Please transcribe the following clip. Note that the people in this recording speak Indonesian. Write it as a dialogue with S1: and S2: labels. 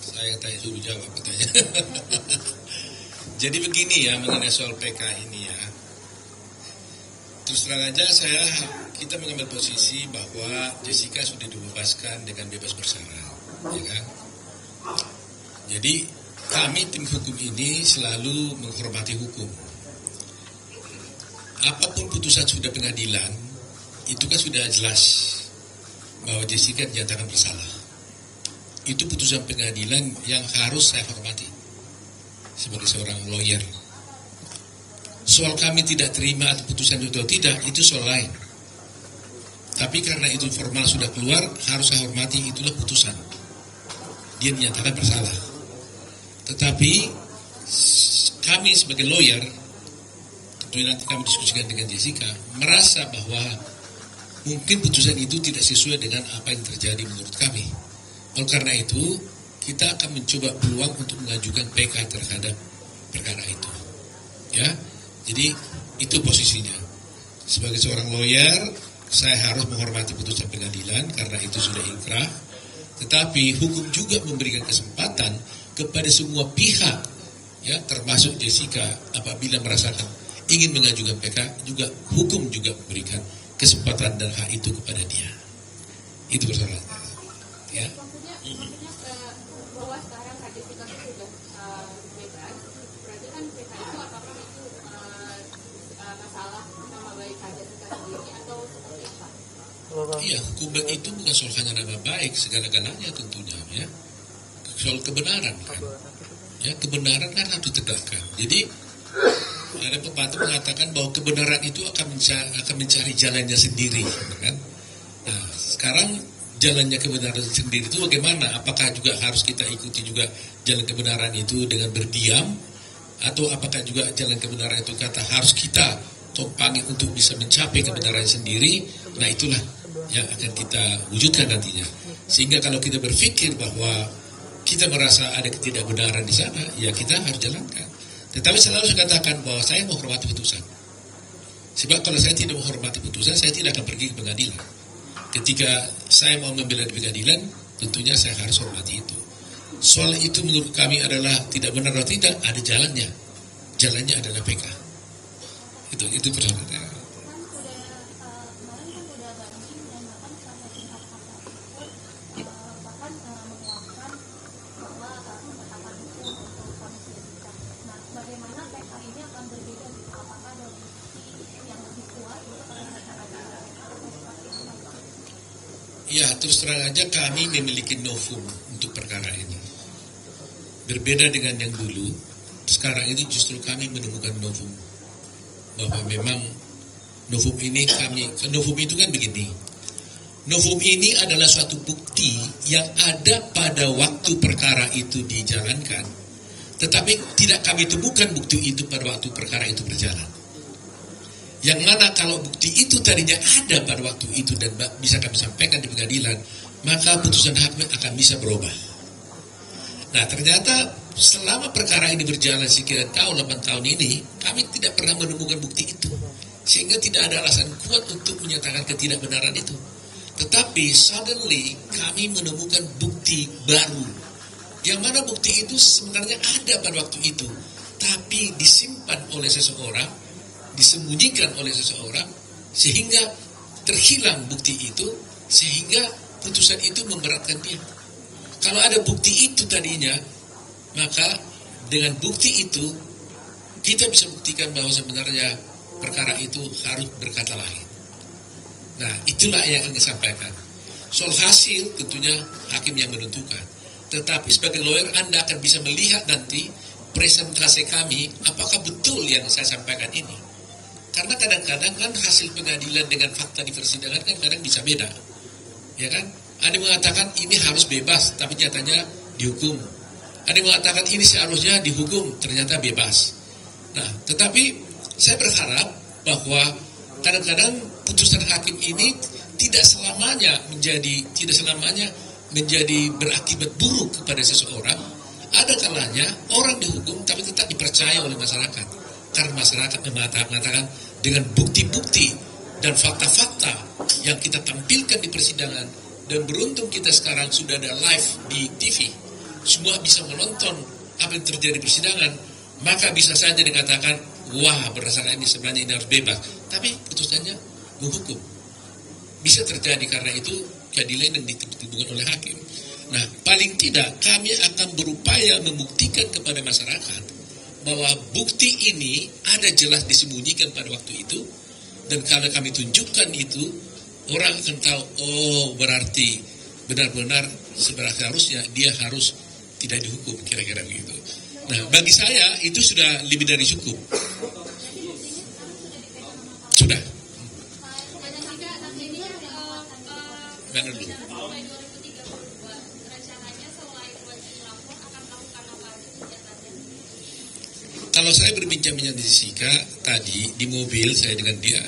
S1: Saya tanya suruh jawab katanya. Jadi begini ya mengenai soal PK ini ya. Terus terang aja kita mengambil posisi bahwa Jessica sudah dibebaskan dengan bebas bersyarat, ya kan? Jadi kami tim hukum ini selalu menghormati hukum. Apapun putusan sudah pengadilan, itu kan sudah jelas bahwa Jessica dinyatakan bersalah. Itu putusan pengadilan yang harus saya hormati sebagai seorang lawyer. Soal kami tidak terima atau putusan itu atau tidak, itu soal lain. Tapi karena itu formal sudah keluar, harus saya hormati, itulah putusan. Dia dinyatakan bersalah. Tetapi kami sebagai lawyer, tentunya nanti kami diskusikan dengan Jessica, merasa bahwa mungkin putusan itu tidak sesuai dengan apa yang terjadi menurut kami. Oleh karena itu, kita akan mencoba peluang untuk mengajukan PK terhadap perkara itu. Ya, jadi itu posisinya. Sebagai seorang lawyer, saya harus menghormati putusan pengadilan karena itu sudah inkrah. Tetapi hukum juga memberikan kesempatan kepada semua pihak, ya termasuk Jessica, apabila merasakan ingin mengajukan PK, juga hukum juga memberikan kesempatan dan hak itu kepada dia. Itu persoalannya. Ya.
S2: Maksudnya bahwa sekarang Kak Jessica sudah bebas, berarti kan PK itu apakah itu masalah nama baik Kak Jessica sendiri atau seperti apa?
S1: Iya, hukum itu bukan soal hanya nama baik, segala-galanya tentunya ya. Soal kebenaran kan. Ya, kebenaran kan harus ditegakkan. Jadi ada pepatah mengatakan bahwa kebenaran itu akan mencari jalannya sendiri, kan? Nah, sekarang jalannya kebenaran sendiri itu bagaimana? Apakah juga harus kita ikuti juga jalan kebenaran itu dengan berdiam? Atau apakah juga jalan kebenaran itu kata harus kita tumpangi untuk bisa mencapai kebenaran sendiri? Nah itulah yang akan kita wujudkan nantinya. Sehingga kalau kita berpikir bahwa kita merasa ada ketidakbenaran di sana, ya kita harus jalankan. Tetapi selalu saya katakan bahwa saya menghormati putusan. Sebab kalau saya tidak menghormati putusan, saya tidak akan pergi ke pengadilan. Ketika saya mau membela di pengadilan, tentunya saya harus hormati itu. Soal itu menurut kami adalah tidak benar atau tidak, ada jalannya. Jalannya adalah PK. Itu persoalannya. Ya, terus terang aja kami memiliki novum untuk perkara ini. Berbeda dengan yang dulu, sekarang ini justru kami menemukan novum. Bahwa memang novum itu kan begini. Novum ini adalah suatu bukti yang ada pada waktu perkara itu dijalankan. Tetapi tidak kami temukan bukti itu pada waktu perkara itu berjalan. Yang mana kalau bukti itu tadinya ada pada waktu itu dan bisa kami sampaikan di pengadilan, maka putusan hakim akan bisa berubah. Nah ternyata selama perkara ini berjalan sekian tahun, 8 tahun ini, kami tidak pernah menemukan bukti itu. Sehingga tidak ada alasan kuat untuk menyatakan ketidakbenaran itu. Tetapi suddenly kami menemukan bukti baru. Yang mana bukti itu sebenarnya ada pada waktu itu, tapi disimpan oleh seseorang, disembunyikan oleh seseorang, sehingga terhilang bukti itu, sehingga putusan itu memberatkan dia. Kalau ada bukti itu tadinya, maka dengan bukti itu kita bisa buktikan bahwa sebenarnya perkara itu harus berkata lain. Nah itulah yang akan disampaikan. Soal hasil tentunya hakim yang menentukan. Tetapi sebagai lawyer Anda akan bisa melihat nanti presentasi kami apakah betul yang saya sampaikan ini. Karena kadang-kadang kan hasil pengadilan dengan fakta di persidangan kan kadang bisa beda. Ya kan? Ada yang mengatakan ini harus bebas, tapi nyatanya dihukum. Ada yang mengatakan ini seharusnya dihukum, ternyata bebas. Nah, tetapi saya berharap bahwa kadang-kadang putusan hakim ini tidak selamanya menjadi berakibat buruk kepada seseorang. Ada kalanya orang dihukum tapi tetap dipercaya oleh masyarakat. Karena masyarakat mengatakan dengan bukti-bukti dan fakta-fakta yang kita tampilkan di persidangan, dan beruntung kita sekarang sudah ada live di TV, semua bisa menonton apa yang terjadi di persidangan, maka bisa saja dikatakan, wah berdasarkan ini sebenarnya ini harus bebas. Tapi putusannya menghukum. Bisa terjadi karena itu keadilan yang ditentukan oleh hakim. Nah, paling tidak kami akan berupaya membuktikan kepada masyarakat bahwa bukti ini ada jelas disembunyikan pada waktu itu, dan kalau kami tunjukkan itu, orang akan tahu, oh berarti benar-benar seharusnya dia harus tidak dihukum, kira-kira begitu. Nah, bagi saya itu sudah lebih dari cukup. Sudah. Mana dulu? Kalau saya berbincang-bincang di Jessica tadi di mobil saya dengan dia,